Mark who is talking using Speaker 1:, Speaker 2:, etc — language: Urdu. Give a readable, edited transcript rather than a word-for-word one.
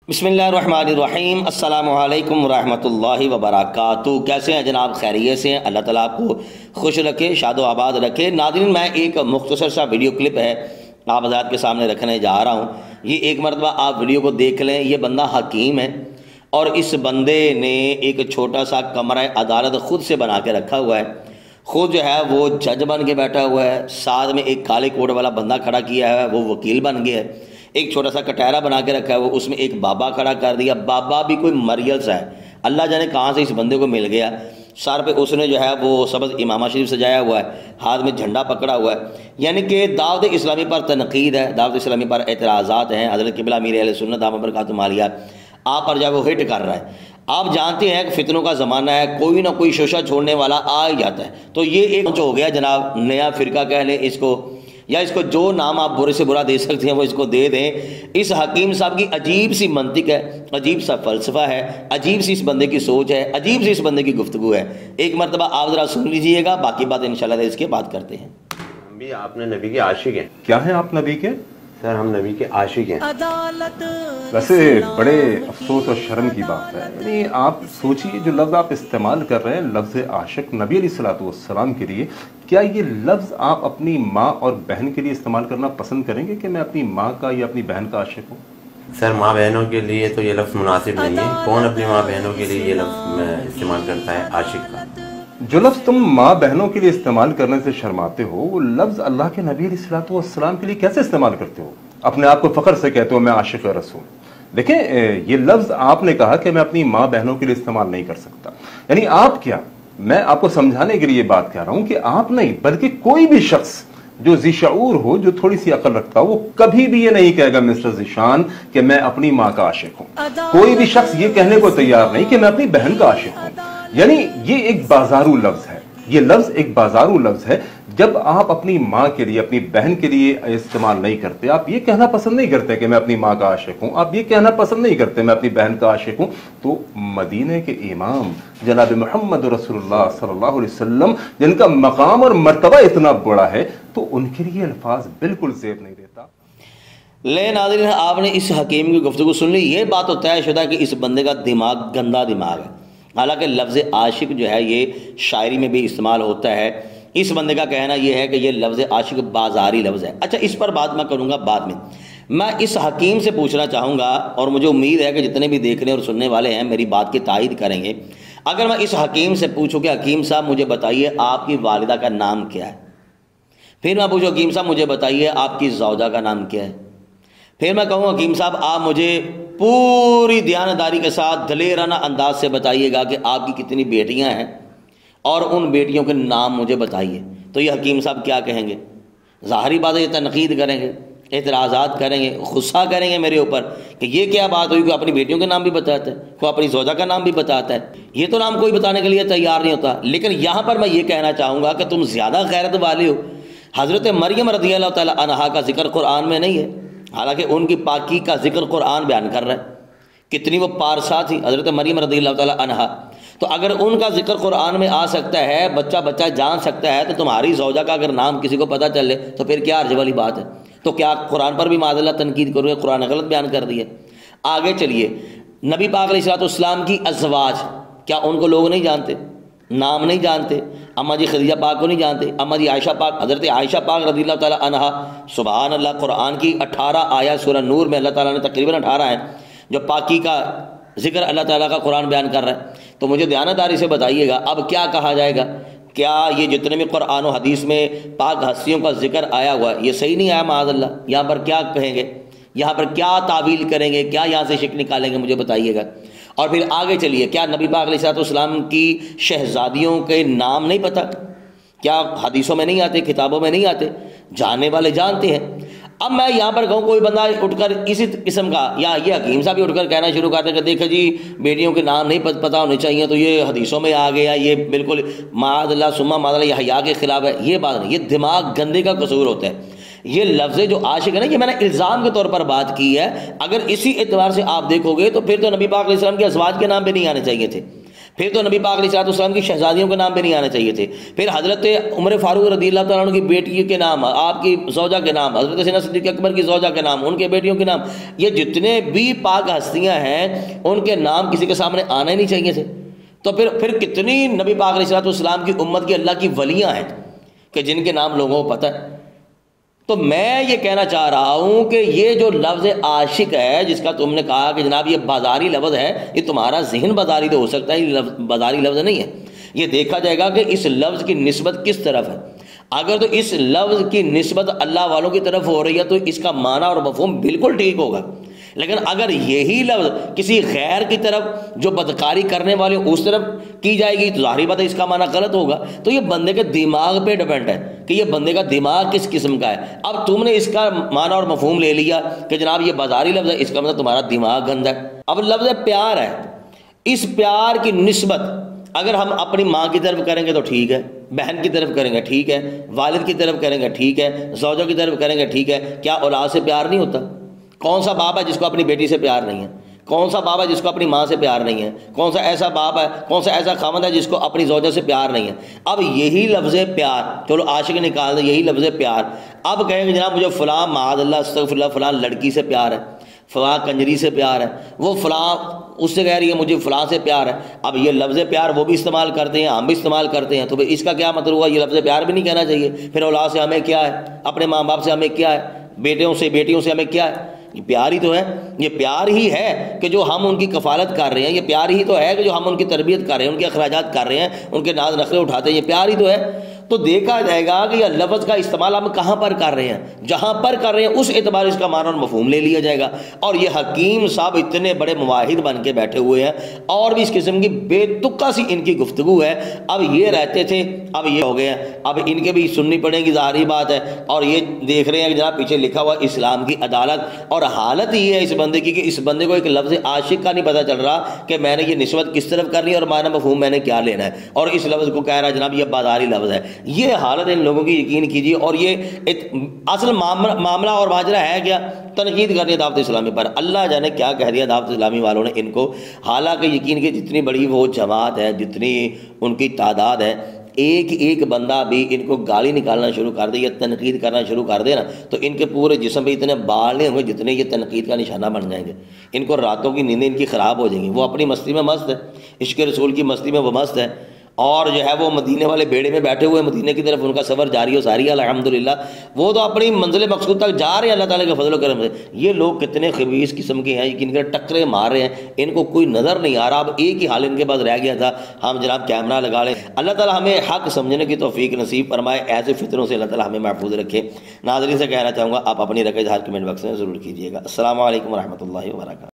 Speaker 1: بسم اللہ الرحمن الرحیم۔ السلام علیکم ورحمۃ اللہ وبرکاتہ۔ کیسے ہیں جناب؟ خیریت سے ہیں؟ اللہ تعالیٰ آپ کو خوش رکھے، شاد و آباد رکھے۔ ناظرین، میں ایک مختصر سا ویڈیو کلپ ہے آپ حضرات کے سامنے رکھنے جا رہا ہوں۔ یہ ایک مرتبہ آپ ویڈیو کو دیکھ لیں۔ یہ بندہ حکیم ہے اور اس بندے نے ایک چھوٹا سا کمرہ عدالت خود سے بنا کے رکھا ہوا ہے۔ خود جو ہے وہ جج بن کے بیٹھا ہوا ہے، ساتھ میں ایک کالے کوٹ والا بندہ کھڑا کیا ہے، وہ وکیل بن گیا ہے۔ ایک چھوٹا سا کٹہرا بنا کے رکھا ہے، وہ اس میں ایک بابا کھڑا کر دیا۔ بابا بھی کوئی مریل سا ہے، اللہ جانے کہاں سے اس بندے کو مل گیا۔ سر پہ اس نے جو ہے وہ سبز امامہ شریف سجایا ہوا ہے، ہاتھ میں جھنڈا پکڑا ہوا ہے، یعنی کہ دعوت اسلامی پر تنقید ہے، دعوت اسلامی پر اعتراضات ہیں۔ حضرت قبلہ امیر اہل سنت دامت برکاتہم عالیہ آپ پر جب وہ ہٹ کر رہا ہے، آپ جانتے ہیں کہ فتنوں کا زمانہ ہے، کوئی نہ کوئی شوشہ چھوڑنے والا آ ہی جاتا ہے۔ تو یہ ایک ہو گیا جناب، نیا فرقہ کہہ لیں اس کو، یا اس کو جو نام آپ برے سے برا دے سکتے ہیں وہ اس کو دے دیں۔ اس حکیم صاحب کی عجیب سی منطق ہے، عجیب سا فلسفہ ہے، عجیب سی اس بندے کی سوچ ہے، عجیب سی اس بندے کی گفتگو ہے۔ ایک مرتبہ آپ ذرا سن لیجئے گا، باقی بات انشاءاللہ اس کے بعد کرتے ہیں۔
Speaker 2: ہم بھی آپ نے نبی کے عاشق ہیں۔
Speaker 3: کیا ہیں آپ نبی کے؟
Speaker 2: سر ہم نبی کے عاشق ہیں۔
Speaker 3: ویسے بڑے افسوس اور شرم کی بات ہے، یعنی آپ سوچئے جو لفظ آپ استعمال کر رہے ہیں، لفظ عاشق نبی علیہ الصلوۃ کے لیے، کیا یہ لفظ آپ اپنی ماں اور بہن کے لیے استعمال کرنا پسند کریں گے کہ میں اپنی ماں کا یا اپنی بہن کا عاشق ہوں؟
Speaker 2: سر ماں بہنوں کے لیے تو یہ لفظ مناسب نہیں ہے۔ کون اپنی ماں بہنوں کے لیے یہ لفظ استعمال کرتا ہے عاشق کا؟
Speaker 3: جو لفظ تم ماں بہنوں کے لیے استعمال کرنے سے شرماتے ہو، وہ لفظ اللہ کے نبی علیہ الصلوۃ کے لیے کیسے استعمال کرتے ہو؟ اپنے آپ کو فخر سے کہتے ہو میں عاشق رسول۔ دیکھیں یہ لفظ آپ نے کہا کہ میں اپنی ماں بہنوں کے لیے استعمال نہیں کر سکتا، یعنی آپ کیا، میں آپ کو سمجھانے کے لیے یہ بات کہہ رہا ہوں کہ آپ نہیں بلکہ کوئی بھی شخص جو ذی شعور ہو، جو تھوڑی سی عقل رکھتا ہو، وہ کبھی بھی یہ نہیں کہے گا مسٹر ذیشان کہ میں اپنی ماں کا عاشق ہوں۔ کوئی بھی شخص یہ کہنے کو تیار نہیں کہ میں اپنی بہن کا عاشق ہوں۔ یعنی یہ ایک بازارو لفظ ہے، یہ لفظ ایک بازارو لفظ ہے۔ جب آپ اپنی ماں کے لیے، اپنی بہن کے لیے استعمال نہیں کرتے، آپ یہ کہنا پسند نہیں کرتے کہ میں اپنی ماں کا عاشق ہوں، آپ یہ کہنا پسند نہیں کرتے میں اپنی بہن کا عاشق ہوں، تو مدینے کے امام جناب محمد رسول اللہ صلی اللہ علیہ وسلم، جن کا مقام اور مرتبہ اتنا بڑا ہے، تو ان کے لیے الفاظ بالکل زیب نہیں دیتا۔
Speaker 1: لے ناظرین، آپ نے اس حکیم کی گفتگو سن لی۔ یہ بات تو طے شدہ کہ اس بندے کا دماغ گندا دماغ ہے۔ حالانکہ لفظ عاشق جو ہے یہ شاعری میں بھی استعمال ہوتا ہے۔ اس بندے کا کہنا یہ ہے کہ یہ لفظ عاشق بازاری لفظ ہے۔ اچھا، اس پر بات میں کروں گا بعد میں۔ میں اس حکیم سے پوچھنا چاہوں گا، اور مجھے امید ہے کہ جتنے بھی دیکھنے اور سننے والے ہیں میری بات کی تائید کریں گے۔ اگر میں اس حکیم سے پوچھوں کہ حکیم صاحب مجھے بتائیے آپ کی والدہ کا نام کیا ہے، پھر میں پوچھوں حکیم صاحب مجھے بتائیے آپ کی زوجہ کا نام کیا ہے، پھر میں کہوں حکیم صاحب آپ مجھے پوری دیانتداری کے ساتھ دلیرانہ انداز سے بتائیے گا کہ آپ کی کتنی بیٹیاں ہیں اور ان بیٹیوں کے نام مجھے بتائیے، تو یہ حکیم صاحب کیا کہیں گے؟ ظاہری بات ہے یہ تنقید کریں گے، اعتراضات کریں گے، غصہ کریں گے میرے اوپر کہ یہ کیا بات ہوئی، کوئی اپنی بیٹیوں کے نام بھی بتاتا ہے، کوئی اپنی زوجہ کا نام بھی بتاتا ہے، یہ تو نام کوئی بتانے کے لیے تیار نہیں ہوتا۔ لیکن یہاں پر میں یہ کہنا چاہوں گا کہ تم زیادہ غیرت والے ہو۔ حضرت مریم رضی اللہ تعالیٰ عنہا کا ذکر قرآن میں نہیں ہے، حالانکہ ان کی پاکی کا ذکر قرآن بیان کر رہا ہے۔ کتنی وہ پارسا تھی حضرت مریم رضی اللہ تعالیٰ عنہا، تو اگر ان کا ذکر قرآن میں آ سکتا ہے، بچہ بچہ جان سکتا ہے، تو تمہاری زوجہ کا اگر نام کسی کو پتہ چلے تو پھر کیا حرج والی بات ہے؟ تو کیا قرآن پر بھی معاذ اللہ تنقید کرو گے؟ قرآن غلط بیان کر دی ہے۔ آگے چلیے، نبی پاک علیہ السلام کی ازواج، کیا ان کو لوگ نہیں جانتے، نام نہیں جانتے؟ اماں جی خدیجہ پاک کو نہیں جانتے؟ اماں جی عائشہ پاک، حضرت عائشہ پاک رضی اللہ تعالیٰ عنہا، سبحان اللہ، قرآن کی 18 آیات سورہ نور میں اللہ تعالیٰ نے تقریباً 18 ہیں جو پاکی کا ذکر اللہ تعالیٰ کا قرآن بیان کر رہا ہے۔ تو مجھے دیانتداری سے بتائیے گا اب کیا کہا جائے گا؟ کیا یہ جتنے بھی قرآن و حدیث میں پاک ہستیوں کا ذکر آیا ہوا ہے یہ صحیح نہیں آیا معاذ اللہ؟ یہاں پر کیا کہیں گے، یہاں پر کیا تعویل کریں گے، کیا یہاں سے شک نکالیں گے؟ مجھے بتائیے گا۔ اور پھر آگے چلیے، کیا نبی پاک علیہ السلام کی شہزادیوں کے نام نہیں پتہ؟ کیا حدیثوں میں نہیں آتے، کتابوں میں نہیں آتے؟ جاننے والے جانتے ہیں۔ اب میں یہاں پر کہوں کوئی بندہ اٹھ کر اسی قسم کا، یا یہ حکیم صاحب بھی اٹھ کر کہنا شروع کرتے کہ دیکھو جی بیٹیوں کے نام نہیں پتہ ہونے چاہیے تو یہ حدیثوں میں آ گیا، یہ بالکل معاذ اللہ ثم معاذ اللہ یہ حیا کے خلاف ہے، یہ بات نہیں، یہ دماغ گندے کا قصور ہوتا ہے۔ یہ لفظ جو عاشق ہے نا، یہ میں نے الزام کے طور پر بات کی ہے۔ اگر اسی اعتبار سے آپ دیکھو گے تو پھر تو نبی پاک علیہ السلام کے ازواج کے نام بھی نہیں آنے چاہیے تھے، پھر تو نبی پاک علیہ السلام کی شہزادیوں کے نام بھی نہیں آنے چاہیے تھے، پھر حضرت عمر فاروق رضی اللہ تعالیٰ عنہ کی بیٹی کے نام، آپ کی زوجہ کے نام، حضرت سیدنا صدیق اکبر کی زوجہ کے نام، ان کے بیٹیوں کے نام، یہ جتنے بھی پاک ہستیاں ہیں ان کے نام کسی کے سامنے آنا ہی نہیں چاہیے تھے۔ تو پھر کتنی نبی پاک علیہ السلام کی امت کی اللہ کی ولیاں ہیں کہ جن کے نام لوگوں کو پتہ ہے۔ تو میں یہ کہنا چاہ رہا ہوں کہ یہ جو لفظ عاشق ہے جس کا تم نے کہا کہ جناب یہ بازاری لفظ ہے، یہ تمہارا ذہن بازاری تو ہو سکتا ہے، یہ بازاری لفظ نہیں ہے۔ یہ دیکھا جائے گا کہ اس لفظ کی نسبت کس طرف ہے۔ اگر تو اس لفظ کی نسبت اللہ والوں کی طرف ہو رہی ہے تو اس کا معنی اور مفہوم بالکل ٹھیک ہوگا، لیکن اگر یہی لفظ کسی غیر کی طرف جو بدکاری کرنے والے اس طرف کی جائے گی تو ظاہری بات ہے اس کا معنی غلط ہوگا۔ تو یہ بندے کے دماغ پہ ڈیپینڈ ہے کہ یہ بندے کا دماغ کس قسم کا ہے۔ اب تم نے اس کا معنی اور مفہوم لے لیا کہ جناب یہ بازاری لفظ ہے، اس کا مطلب تمہارا دماغ گندا ہے۔ اب لفظ پیار ہے، اس پیار کی نسبت اگر ہم اپنی ماں کی طرف کریں گے تو ٹھیک ہے، بہن کی طرف کریں گے ٹھیک ہے، والد کی طرف کریں گے ٹھیک ہے، زوجہ کی طرف کریں گے ٹھیک ہے۔ کیا اولاد سے پیار نہیں ہوتا؟ کون سا باپ ہے جس کو اپنی بیٹی سے پیار نہیں ہے؟ کون سا باپ ہے جس کو اپنی ماں سے پیار نہیں ہے؟ کون سا ایسا باپ ہے، کون سا ایسا خاوند ہے جس کو اپنی زوجہ سے پیار نہیں ہے؟ اب یہی لفظ پیار، چلو عاشق نکال دیں، یہی لفظ پیار، اب کہیں گے جناب مجھے فلاں معاذ اللہ استغفر اللہ فلاں لڑکی سے پیار ہے، فلاں کنجری سے پیار ہے، وہ فلاں اس سے کہہ رہی ہے مجھے فلاں سے پیار ہے۔ اب یہ لفظ پیار وہ بھی استعمال کرتے ہیں، ہم بھی استعمال کرتے ہیں، تو اس کا کیا مطلب ہوا؟ یہ لفظ پیار بھی نہیں کہنا چاہیے۔ پھر اولاد سے ہمیں کیا ہے، اپنے ماں باپ سے ہمیں کیا ہے، بیٹوں سے بیٹیوں سے ہمیں کیا ہے؟ یہ پیار ہی تو ہے، یہ پیار ہی ہے کہ جو ہم ان کی کفالت کر رہے ہیں، یہ پیار ہی تو ہے کہ جو ہم ان کی تربیت کر رہے ہیں، ان کے اخراجات کر رہے ہیں، ان کے ناز نخرے اٹھاتے ہیں، یہ پیار ہی تو ہے۔ تو دیکھا جائے گا کہ یہ لفظ کا استعمال ہم کہاں پر کر رہے ہیں، جہاں پر کر رہے ہیں اس اعتبار اس کا معنی اور مفہوم لے لیا جائے گا۔ اور یہ حکیم صاحب اتنے بڑے مواحد بن کے بیٹھے ہوئے ہیں اور بھی اس قسم کی بے تکا سی ان کی گفتگو ہے۔ اب یہ رہتے تھے، اب یہ ہو گئے ہیں، اب ان کے بھی سننی پڑے گی، ظاہری بات ہے۔ اور یہ دیکھ رہے ہیں کہ جناب پیچھے لکھا ہوا اسلام کی عدالت، اور حالت یہ ہے اس بندے کی کہ اس بندے کو ایک لفظ عاشق کا نہیں پتہ چل رہا کہ میں نے یہ نسبت کس طرف کرنی ہے اور معنی مفہوم میں نے کیا لینا ہے، اور اس لفظ کو کہہ رہا ہے جناب یہ بازاری لفظ ہے۔ یہ حالت ان لوگوں کی یقین کیجیے۔ اور یہ اصل معاملہ اور ماجرا ہے کیا؟ تنقید کرنی ہے دعوت اسلامی پر، اللہ جانے کیا کہہ دیا دعوت اسلامی والوں نے ان کو۔ حالانکہ یقین کی جتنی بڑی وہ جماعت ہے، جتنی ان کی تعداد ہے، ایک ایک بندہ بھی ان کو گالی نکالنا شروع کر دے یا تنقید کرنا شروع کر دے نا، تو ان کے پورے جسم پہ اتنے بال نہیں ہوں گے جتنے یہ تنقید کا نشانہ بن جائیں گے۔ ان کو راتوں کی نیندیں ان کی خراب ہو جائیں گی۔ وہ اپنی مستی میں مست ہے، عشق رسول کی مستی میں وہ مست ہے، اور جو ہے وہ مدینے والے بیڑے میں بیٹھے ہوئے، مدینے کی طرف ان کا سفر جاری و ساری ہے الحمدللہ، وہ تو اپنی منزل مقصود تک جا رہے ہیں اللہ تعالیٰ کے فضل و کرم سے۔ یہ لوگ کتنے خبیث قسم کے ہیں، ان کے ٹکرے مار رہے ہیں، ان کو کوئی نظر نہیں آ رہا۔ اب ایک ہی حال ان کے پاس رہ گیا تھا، ہم جناب کیمرہ لگا لیں۔ اللہ تعالیٰ ہمیں حق سمجھنے کی توفیق نصیب فرمائے، ایسے فتنوں سے اللہ تعالیٰ ہمیں محفوظ رکھے۔ ناظرین سے کہنا چاہوں گا آپ اپنی رائے اظہار کمنٹ باکس میں ضرور کیجیے گا۔ السلام علیکم ورحمۃ اللہ وبرکاتہ۔